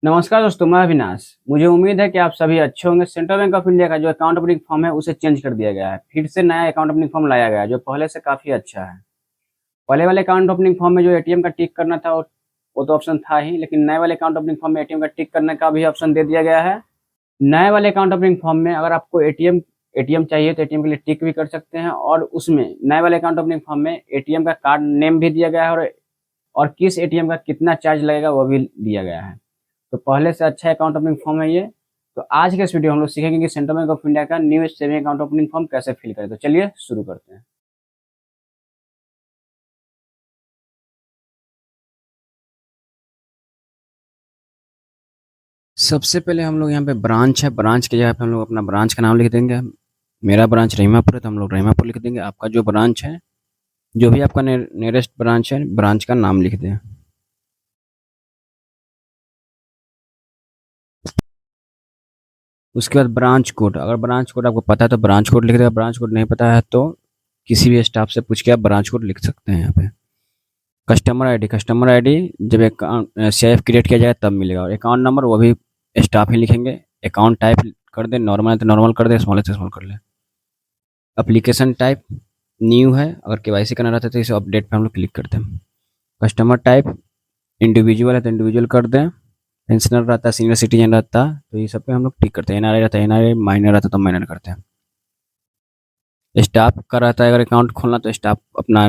नमस्कार दोस्तों, मैं अविनाश। मुझे उम्मीद है कि आप सभी अच्छे होंगे। सेंट्रल बैंक ऑफ इंडिया का जो अकाउंट ओपनिंग फॉर्म है उसे चेंज कर दिया गया है। फिर से नया अकाउंट ओपनिंग फॉर्म लाया गया है जो पहले से काफ़ी अच्छा है। पहले वाले अकाउंट ओपनिंग फॉर्म में जो एटीएम का टिक करना था वो तो ऑप्शन था ही, लेकिन नए वाले अकाउंट ओपनिंग फॉर्म में एटीएम का टिक करने का भी ऑप्शन दे दिया गया है। नए वाले अकाउंट ओपनिंग फॉर्म में अगर आपको एटीएम एटीएम चाहिए तो एटीएम के लिए टिक भी कर सकते हैं, और उसमें नए वाले अकाउंट ओपनिंग फॉर्म में एटीएम का कार्ड नेम भी दिया गया है, और किस एटीएम का कितना चार्ज लगेगा वो भी दिया गया है। तो पहले से अच्छा अकाउंट ओपनिंग फॉर्म है ये। तो आज के इस वीडियो हम लोग सीखेंगे कि सेंट्रल बैंक ऑफ इंडिया का new saving account opening form कैसे फिल करें। तो चलिए शुरू करते हैं। सबसे पहले हम लोग यहाँ पे ब्रांच है, ब्रांच की जगह पे हम लोग अपना ब्रांच का नाम लिख देंगे। मेरा ब्रांच रहीमापुर है तो हम लोग रहीमापुर लिख देंगे। आपका जो ब्रांच है, जो भी आपका नियरेस्ट ब्रांच है, ब्रांच का नाम लिख दें। उसके बाद ब्रांच कोड, अगर ब्रांच कोड आपको पता है तो ब्रांच कोड लिख देगा। ब्रांच कोड नहीं पता है तो किसी भी स्टाफ से पूछ के आप ब्रांच कोड लिख सकते हैं यहाँ पे। कस्टमर आईडी जब अकाउंट सेफ क्रिएट किया जाए तब मिलेगा, और अकाउंट नंबर वो भी स्टाफ ही लिखेंगे। अकाउंट टाइप कर दें, नॉर्मल है तो नॉर्मल कर दें, स्मॉल है तो स्मॉल कर लें। एप्लीकेशन टाइप न्यू है, अगर केवाईसी करना रहता है तो इसे अपडेट पे हम लोग क्लिक करते हैं। कस्टमर टाइप इंडिविजुअल है तो इंडिविजुअल कर दें। पेंशनर रहता है, सीनियर सिटीजन रहता है तो ये सब पे हम लोग टिक करते हैं। एनआरआई रहता है एनआरआई, माइनर रहता है तो माइनर करते हैं। स्टाफ का रहता है अगर अकाउंट खोलना तो स्टाफ अपना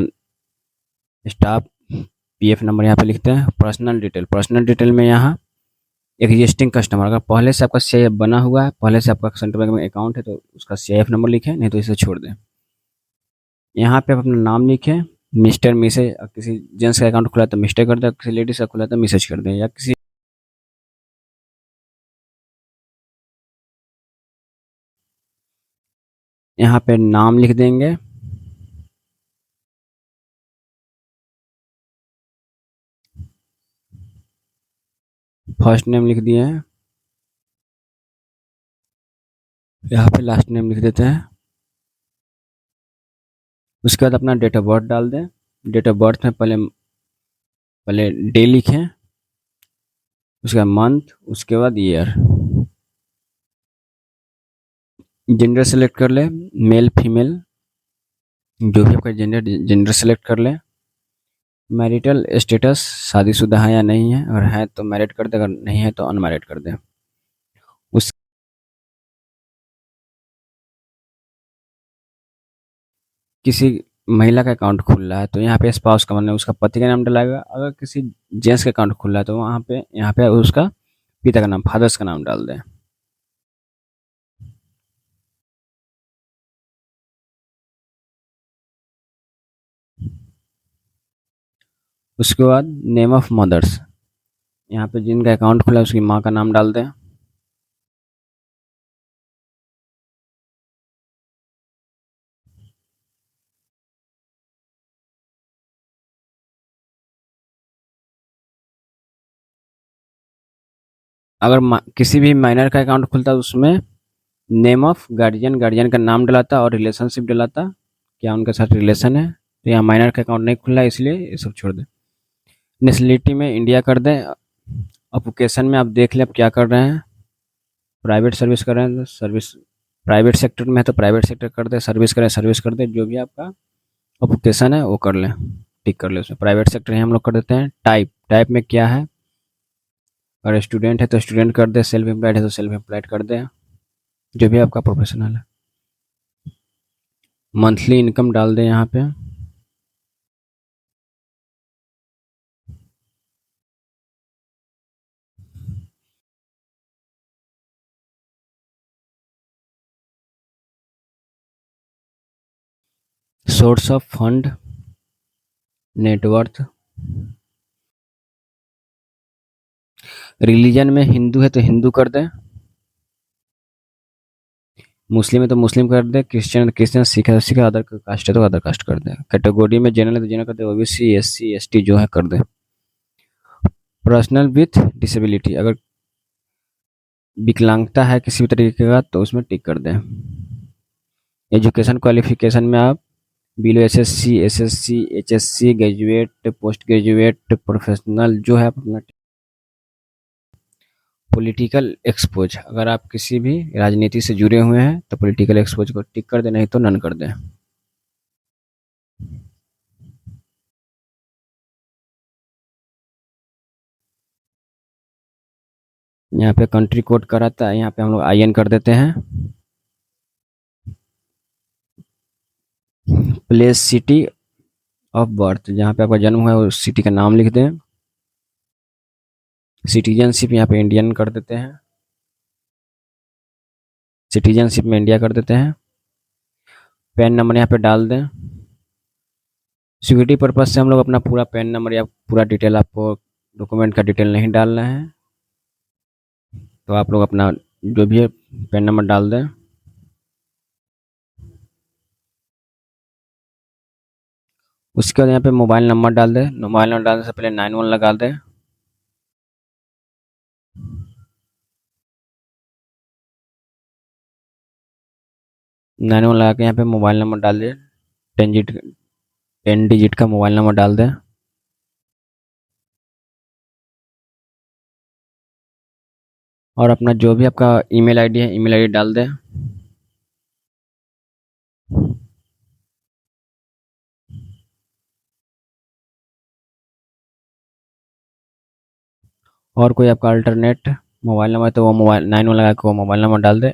स्टाफ पीएफ नंबर यहाँ पे लिखते हैं। पर्सनल डिटेल में यहाँ एग्जिस्टिंग कस्टमर, अगर पहले से आपका सीआईएफ बना हुआ है, पहले से आपका सेंट्रल बैंक में अकाउंट है तो उसका सीआईएफ नंबर लिखें, नहीं तो इसे छोड़ दें। यहाँ पे आप अपना नाम लिखें, मिस्टर मिसेज। किसी जेंट्स का अकाउंट खुला है तो मिस्टर कर दें, किसी लेडीज का खुला है तो मिसेज कर दें, या किसी यहाँ पे नाम लिख देंगे। फर्स्ट नेम लिख दिए हैं, यहाँ पे लास्ट नेम लिख देते हैं। उसके बाद अपना डेट ऑफ बर्थ डाल दें। डेट ऑफ बर्थ में पहले पहले डे लिखें, उसके बाद मंथ, उसके बाद ईयर। जेंडर सेलेक्ट कर ले, मेल फीमेल जो भी आपका जेंडर सेलेक्ट कर ले। मैरिटल स्टेटस शादीशुदा है या नहीं है, अगर है तो मैरिड कर दे, अगर नहीं है तो अनमैरिड कर दे। उस किसी महिला का अकाउंट खुल रहा है तो यहाँ पे स्पाउस का मतलब उसका पति का नाम डलाएगा। अगर किसी जेंट्स का अकाउंट खुल रहा है तो वहाँ पे यहाँ पे उसका पिता का नाम, फादर्स का नाम डाल दें। उसके बाद नेम ऑफ मदर्स, यहाँ पे जिनका अकाउंट खुला है उसकी माँ का नाम डाल दें। अगर किसी भी माइनर का अकाउंट खुलता है उसमें नेम ऑफ गार्जियन, गार्जियन का नाम डलाता और रिलेशनशिप डलाता, क्या उनके साथ रिलेशन है। तो यहाँ माइनर का अकाउंट नहीं खुला है इसलिए ये सब छोड़ दें। नेशनलिटी में इंडिया कर दें। ऑक्यूपेशन में आप देख लें आप क्या कर रहे हैं। प्राइवेट सर्विस कर रहे हैं तो सर्विस, प्राइवेट सेक्टर में है तो प्राइवेट सेक्टर कर दें। सर्विस करें सर्विस कर दें, जो भी आपका ऑक्यूपेशन है वो कर लें, टिक कर लें उसमें। प्राइवेट सेक्टर ही हम लोग कर देते हैं। टाइप में क्या है, अगर स्टूडेंट है तो स्टूडेंट कर दे, सेल्फ एम्प्लॉयड है तो सेल्फ एम्प्लॉयड कर दे, जो भी आपका प्रोफेशनल है। मंथली इनकम डाल दें यहाँ पे। Source of fund, net worth. Religion में हिंदू है तो हिंदू कर दें, मुस्लिम है तो मुस्लिम कर दें, क्रिश्चियन है तो क्रिश्चियन, सिख है तो सिख, अदर कास्ट है तो अदर कास्ट कर दें। कैटेगरी में जनरल है तो जनरल कर दें, ओबीसी एससी एसटी जो है कर दें। पर्सनल विथ डिसेबिलिटी, अगर विकलांगता है किसी भी तरीके का तो उसमें टिक कर दें। एजुकेशन क्वालिफिकेशन में आप below SSC HSC, graduate, post graduate, professional जो है आप अपना। पॉलिटिकल एक्सपोज, अगर आप किसी भी राजनीति से जुड़े हुए हैं तो पॉलिटिकल एक्सपोज को टिक कर दें, नहीं तो नन कर दें। यहाँ पे कंट्री कोड का रहता है, यहाँ पे हम लोग IN कर देते हैं। प्लेस सिटी ऑफ बर्थ, जहाँ पे आपका जन्म हुआ है उस सिटी का नाम लिख दें। सिटीजनशिप यहाँ पे इंडियन कर देते हैं, सिटीजनशिप में इंडिया कर देते हैं। पैन नंबर यहाँ पे डाल दें। सिक्योरिटी पर्पज से हम लोग अपना पूरा पैन नंबर या पूरा डिटेल, आपको डॉक्यूमेंट का डिटेल नहीं डालना है, तो आप लोग अपना जो भी है पैन नंबर डाल दें। उसके बाद यहाँ पे मोबाइल नंबर डाल दें। मोबाइल नंबर डालने से पहले 91 लगा दें। नाइन वन लगा के यहाँ पे मोबाइल नंबर डाल दें। 10 डिजिट का मोबाइल नंबर डाल दें। और अपना जो भी आपका ईमेल आईडी है, ईमेल आईडी डाल दें। और कोई आपका अल्टरनेट मोबाइल नंबर तो वो मोबाइल 91 लगा के वो मोबाइल नंबर डाल दें।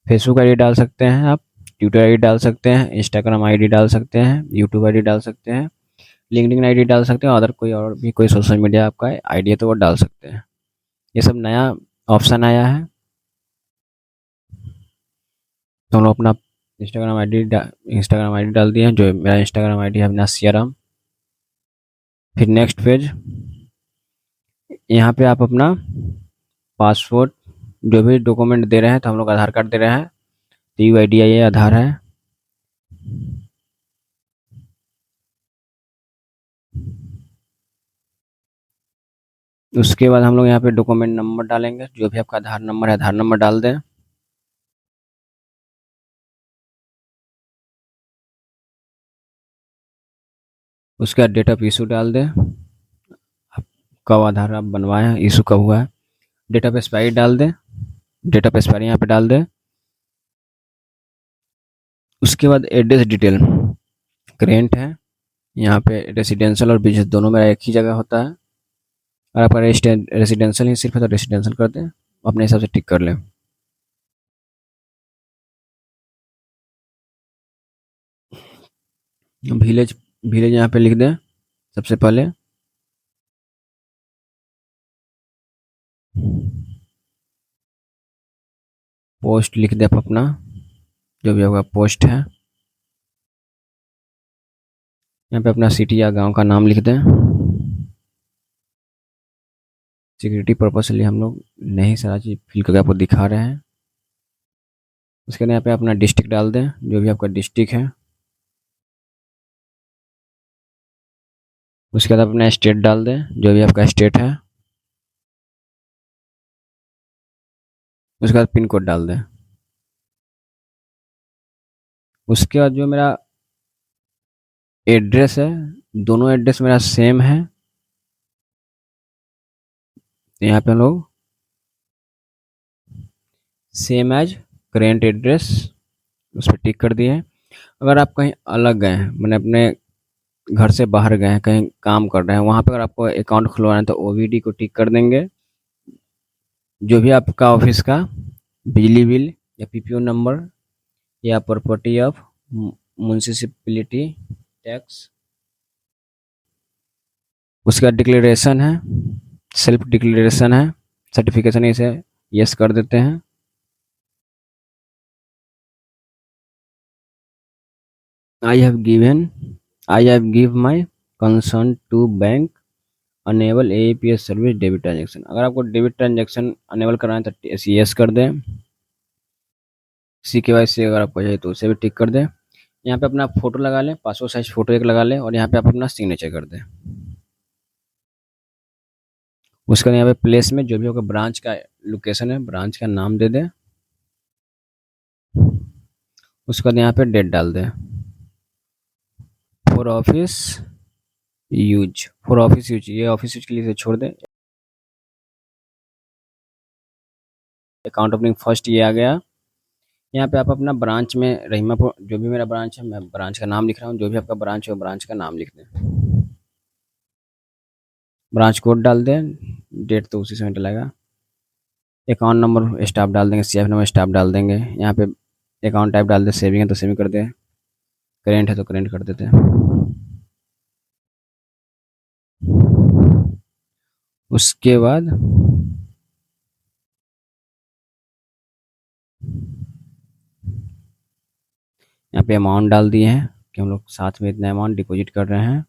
फेसबुक आईडी डाल सकते हैं आप, ट्विटर आईडी डाल सकते हैं, इंस्टाग्राम आईडी डाल सकते हैं, यूट्यूब आईडी डाल सकते हैं, लिंक्डइन आईडी डाल सकते हैं, अदर कोई और भी कोई सोशल मीडिया आपका आईडी है तो वो डाल सकते हैं। ये सब नया ऑप्शन आया है, तो हम लोग अपना इंस्टाग्राम आईडी डाल दिए हैं, जो मेरा इंस्टाग्राम आईडी है अविनाश सियाराम। फिर नेक्स्ट पेज, यहाँ पे आप अपना पासपोर्ट जो भी डॉक्यूमेंट दे रहे हैं, तो हम लोग आधार कार्ड दे रहे हैं, तो UID ये आधार है। उसके बाद हम लोग यहाँ पे डॉक्यूमेंट नंबर डालेंगे, जो भी आपका आधार नंबर है आधार नंबर डाल दें। उसके बाद डेट ऑफ इशू डाल दें, आप कब आधार आप बनवाए हैं, इशू कब हुआ है। डेट ऑफ एक्सपायरी डाल दें, डेट ऑफ एक्सपायरी यहाँ पे डाल दें। उसके बाद एड्रेस डिटेल करेंट है, यहाँ पे रेसिडेंशियल और बिजनेस दोनों मेरा एक ही जगह होता है। अगर आपका रेसिडेंशियल ही सिर्फ है तो रेसिडेंशियल कर दें, अपने हिसाब से टिक कर लें। विलेज विलेज यहाँ पे लिख दें सबसे पहले। पोस्ट लिख दें आप अपना, जो भी आपका पोस्ट है। यहाँ पे अपना सिटी या गांव का नाम लिख दें। सिक्योरिटी पर्पज के लिए हम लोग नहीं सारा चीज़ फिल करके आपको दिखा रहे हैं। उसके बाद यहाँ पे अपना डिस्ट्रिक्ट डाल दें, जो भी आपका डिस्ट्रिक्ट है। उसके बाद अपना स्टेट डाल दें, जो भी आपका स्टेट है। उसके बाद पिन कोड डाल दें। उसके बाद जो मेरा एड्रेस है, दोनों एड्रेस मेरा सेम है, तो यहाँ पे हम लोग सेम एज करेंट एड्रेस उस पर टिक कर दिए हैं। अगर आप कहीं अलग गए हैं, मैंने अपने घर से बाहर गए हैं, कहीं काम कर रहे हैं, वहाँ पर अगर आपको अकाउंट खुलवाना है तो OVD को टिक कर देंगे। जो भी आपका ऑफिस का बिजली बिल या PPO नंबर या प्रॉपर्टी ऑफ म्यूनसिपैलिटी टैक्स। उसका डिक्लेरेशन है, सेल्फ डिक्लेरेशन है, सर्टिफिकेशन, इसे यस कर देते हैं। I have give my concern to bank enable APS service debit transaction. अगर आपको डेबिट ट्रांजेक्शन अनेबल कराना है तो यस कर दें। CKYC अगर आपको चाहिए तो उसे भी टिक कर दें। यहाँ पे अपना फोटो लगा लें, पासपोर्ट साइज फोटो एक लगा लें, और यहाँ पे आप अपना सिग्नेचर कर दें। उसके बाद यहाँ पे प्लेस में जो भी होगा ब्रांच का लोकेशन है, ब्रांच का नाम दे दें। उसके बाद यहाँ पे डेट डाल दें। फॉर ऑफिस यूज, ये ऑफिस यूज के लिए इसे छोड़ दें। अकाउंट ओपनिंग फर्स्ट ये आ गया। यहाँ पे आप अपना ब्रांच में रहीमापुर, जो भी मेरा ब्रांच है मैं ब्रांच का नाम लिख रहा हूँ, जो भी आपका ब्रांच है वो ब्रांच का नाम लिख दें, ब्रांच कोड डाल दें, डेट तो उसी समय डलेगा, अकाउंट नंबर स्टाफ डाल देंगे, सी एफ नंबर स्टाफ डाल देंगे, यहाँ पे अकाउंट टाइप डाल दें, सेविंग है तो सेविंग कर दें, करेंट है तो करेंट कर देते हैं। उसके बाद यहाँ पे अमाउंट डाल दिए हैं कि हम लोग साथ में इतना अमाउंट डिपॉजिट कर रहे हैं,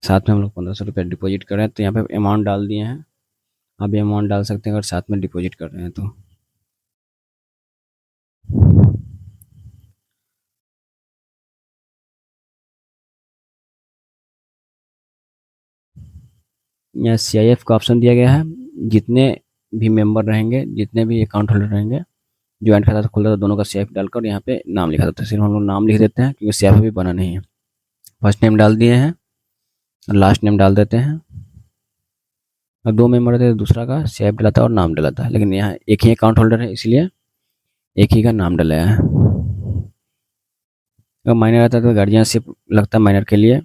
साथ में हम लोग 1500 रुपये डिपॉजिट कर रहे हैं, तो यहाँ पे अमाउंट डाल दिए हैं। आप ये अमाउंट डाल सकते हैं अगर साथ में डिपॉजिट कर रहे हैं तो। यहाँ CIF का ऑप्शन दिया गया है, जितने भी मेंबर रहेंगे, जितने भी अकाउंट होल्डर रहेंगे, ज्वाइंट खाता खुलता है तो दोनों का CIF डालकर यहाँ पे नाम लिखा जाता है। सिर्फ हम लोग नाम लिख देते हैं क्योंकि CIF अभी बना नहीं है। फर्स्ट नेम डाल दिए हैं और लास्ट नेम डाल देते हैं। और 2 मेंबर रहते हैं तो दूसरा का CIF डलाता है और नाम डलाता है, लेकिन यहाँ एक ही अकाउंट होल्डर है इसलिए एक ही का नाम डलाया है। अगर माइनर रहता है तो गार्जियनशिप लगता है माइनर के लिए,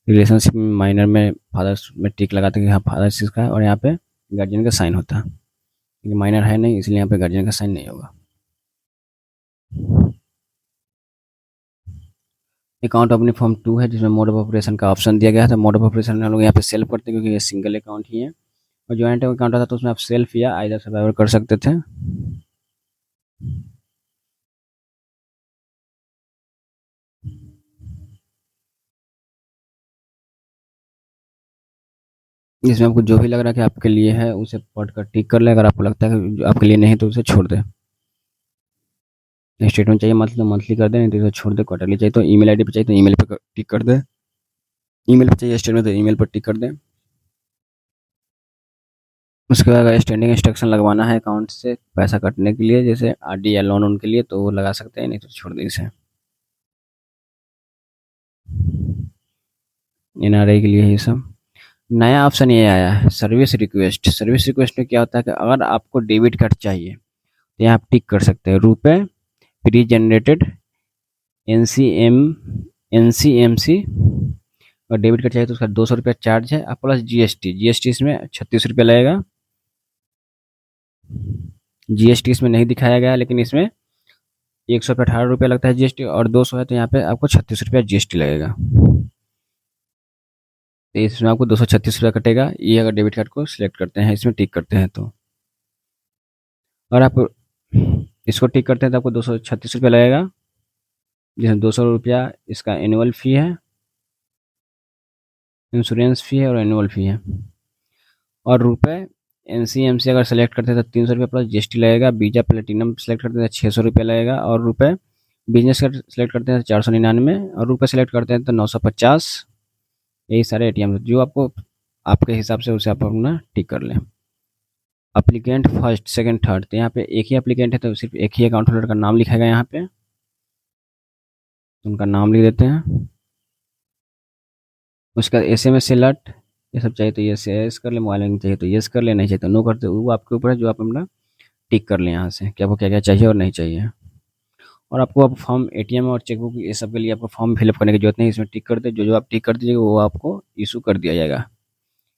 रिलेशनशिप में माइनर में फादर में टिक लगाते हैं कि हाँ फादर इसका है, और यहाँ पे गार्जियन का साइन होता है, क्योंकि माइनर है नहीं इसलिए यहाँ पे गार्जियन का साइन नहीं होगा। अकाउंट ओपनिंग फॉर्म 2 है जिसमें मोड ऑफ ऑपरेशन का ऑप्शन दिया गया था। मोड ऑफ ऑपरेशन हम लोग यहाँ पे सेल्फ करते हैं क्योंकि ये सिंगल अकाउंट ही है, और ज्वाइंट अकाउंट था तो उसमें आप सेल्फ या आइदर सर्वाइवर कर सकते थे। इसमें आपको जो भी लग रहा है कि आपके लिए है उसे पढ़ कर टिक कर ले, अगर आपको लगता है कि जो आपके लिए नहीं है तो उसे छोड़ दे। स्टेटमेंट चाहिए मंथली तो मंथली कर दे, नहीं तो इसे छोड़ दे। क्वार्टरली चाहिए तो ईमेल आईडी पे चाहिए तो ईमेल पे टिक कर दे, ईमेल पे चाहिए स्टेटमेंट तो ईमेल पर टिक कर दे। उसके बाद अगर स्टैंडिंग इंस्ट्रक्शन लगवाना है अकाउंट से पैसा कटने के लिए, जैसे आरडी या लोन उनके लिए, तो वो लगा सकते हैं, नहीं तो छोड़ दें इसे। NRI के लिए ये सब। नया ऑप्शन ये आया है सर्विस रिक्वेस्ट। सर्विस रिक्वेस्ट में क्या होता है कि अगर आपको डेबिट कार्ड चाहिए तो यहाँ आप टिक कर सकते हैं, रुपए प्री जनरेटेड NCMC, और डेबिट कार्ड चाहिए तो उसका 200 रुपया चार्ज है, और प्लस GST इसमें 36 रुपया लगेगा। GST इसमें नहीं दिखाया गया, लेकिन इसमें 100 पे 18 रुपया लगता है GST, और 200 है तो यहाँ पे आपको 36 रुपया GST लगेगा। तो इसमें आपको 236 रुपया कटेगा, ये अगर डेबिट कार्ड को सिलेक्ट करते हैं, इसमें टिक करते हैं तो। और आप इसको टिक करते हैं तो आपको 236 रुपया लगेगा, जिसमें 200 रुपया इसका एनुअल फ़ी है, इंश्योरेंस फ़ी है और एनुअल फ़ी है। और रुपए NCMC अगर सेलेक्ट करते हैं तो 300 रुपया प्लस GST लगेगा। वीजा प्लेटिनम सेलेक्ट करते हैं तो 600 रुपया लगेगा, और रुपए बिजनेस कार्ड सेलेक्ट करते हैं तो 499, और रुपए सेलेक्ट करते हैं तो 950। यही सारे ATM जो आपको आपके हिसाब से उसे आप अपना टिक कर लें। अप्लीकेंट फर्स्ट सेकंड थर्ड, तो यहाँ पे एक ही अप्लीकेंट है तो सिर्फ एक ही अकाउंट होल्डर का नाम लिखा गया यहाँ पे, उनका नाम लिख देते हैं। उसका SMS अलर्ट ये सब चाहिए तो यस कर ले, मोबाइल नंबर चाहिए तो यस कर ले, नहीं चाहिए तो नो करते, वो आपके ऊपर है, जो आप अपना टिक कर लें यहाँ से कि आपको क्या क्या चाहिए और नहीं चाहिए। और आपको अब फॉर्म ATM और चेकबुक ये सब के लिए आपको फॉर्म फिलअप करने की जरूरत नहीं, इसमें टिक कर दे, जो जो आप टिक कर दीजिएगा वो आपको इशू कर दिया जाएगा।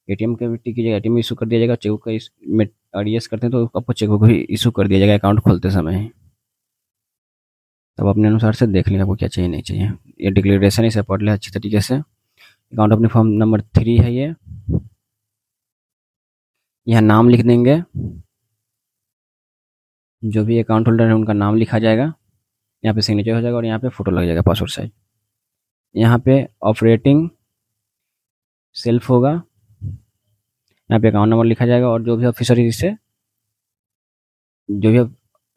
ATM का भी टिक कीजिएगा, ATM इशू कर दिया जाएगा, चेकबुक का में RDS करते हैं तो आपको चेकबुक भी इशू कर दिया जाएगा अकाउंट खोलते समय ही। तब अपने अनुसार से देख लें आपको क्या चाहिए नहीं चाहिए। ये डिक्लेरेशन इसे पढ़ लें अच्छी तरीके से। अकाउंट अपनी फॉर्म नंबर 3 है ये। यहाँ नाम लिख देंगे, जो भी अकाउंट होल्डर है उनका नाम लिखा जाएगा, यहाँ पे सिग्नेचर हो जाएगा और यहाँ पे फोटो लग जाएगा पासपोर्ट साइज। यहाँ पे ऑपरेटिंग सेल्फ होगा, यहाँ पे अकाउंट नंबर लिखा जाएगा, और जो भी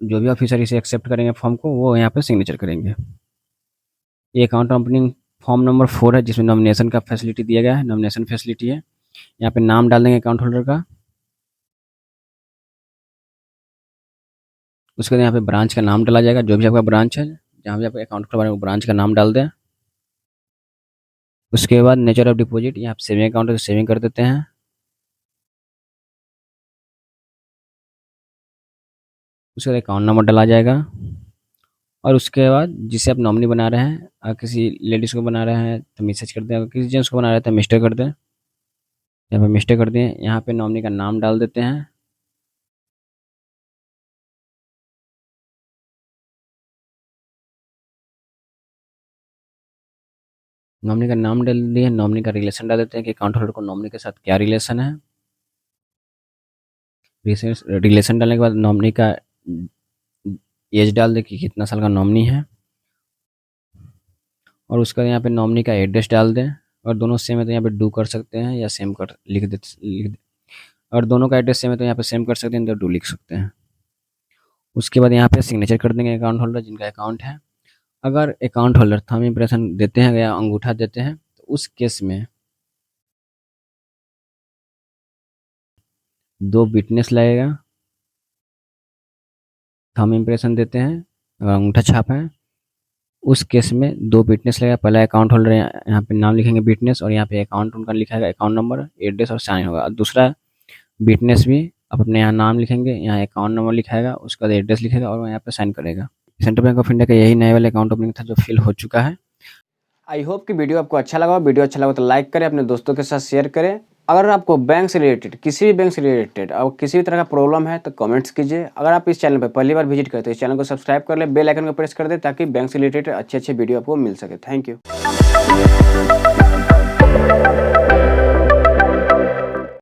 जो भी ऑफिसर इसे एक्सेप्ट करेंगे फॉर्म को वो यहाँ पे सिग्नेचर करेंगे। ये अकाउंट ओपनिंग फॉर्म नंबर 4 है जिसमें नॉमिनेशन का फैसिलिटी दिया गया है, नॉमिनेशन फैसिलिटी है। यहाँ पे नाम डाल देंगे अकाउंट होल्डर का, उसके बाद यहाँ पे ब्रांच का नाम डाला जाएगा, जो भी आपका ब्रांच है जहाँ भी आपका अकाउंट खुलवा रहे हैं ब्रांच का नाम डाल दें। उसके बाद नेचर ऑफ डिपॉजिट, यहाँ पे सेविंग अकाउंट है तो सेविंग कर देते हैं। उसके बाद अकाउंट नंबर डाला जाएगा और उसके बाद जिसे आप नॉमिनी बना रहे हैं, अगर किसी लेडीज़ को बना रहे हैं तो मिसेज कर दें, अगर किसी जेंट्स को बना रहे हैं तो मिस्टर कर दें। यहाँ पे मिस्टर कर दें, यहाँ पे नॉमिनी का नाम डाल देते हैं। नॉमिनी का नाम डाल दिए, नॉमिनी का रिलेशन डाल देते हैं कि अकाउंट होल्डर को नॉमिनी के साथ क्या रिलेशन है। रिलेशन डालने के बाद नॉमिनी का एज डाल दें कि कितना साल का नॉमिनी है, और उसका यहाँ पे नॉमिनी का एड्रेस डाल दें। और दोनों सेम है तो यहाँ पे डू कर सकते हैं या सेम कर लिख दे। और दोनों का एड्रेस सेम है तो यहाँ पे सेम कर सकते हैं, तो डू लिख सकते हैं। उसके बाद यहाँ पे सिग्नेचर कर देंगे अकाउंट होल्डर जिनका अकाउंट है। अगर अकाउंट होल्डर थंब इम्प्रेशन देते हैं या अंगूठा देते हैं तो उस केस में 2 विटनेस लगेगा। थंब इम्प्रेशन देते हैं अगर अंगूठा छाप है, उस केस में 2 विटनेस लगेगा। पहला अकाउंट होल्डर यहाँ पे नाम लिखेंगे विटनेस, और यहाँ पे अकाउंट उनका लिखा है, अकाउंट नंबर, एड्रेस और साइन होगा। दूसरा विटनेस भी आप अपने यहाँ नाम लिखेंगे, यहाँ अकाउंट नंबर लिखाएगा, उसके बाद एड्रेस लिखेगा और यहाँ पे साइन करेगा। सेंट्रल बैंक ऑफ इंडिया का यही नए वाले अकाउंट ओपनिंग था जो फिल हो चुका है। आई होप कि वीडियो आपको अच्छा लगा। वीडियो अच्छा लगा तो लाइक करें, अपने दोस्तों के साथ शेयर करें। अगर आपको बैंक से रिलेटेड, किसी भी बैंक से रिलेटेड और किसी भी तरह का प्रॉब्लम है तो कमेंट्स कीजिए। अगर आप इस चैनल पर पहली बार विजिट करते हैं तो इस चैनल को सब्सक्राइब कर ले, बेल आइकन को प्रेस कर दे ताकि बैंक से रिलेटेड अच्छे वीडियो आपको मिल सके। Thank you.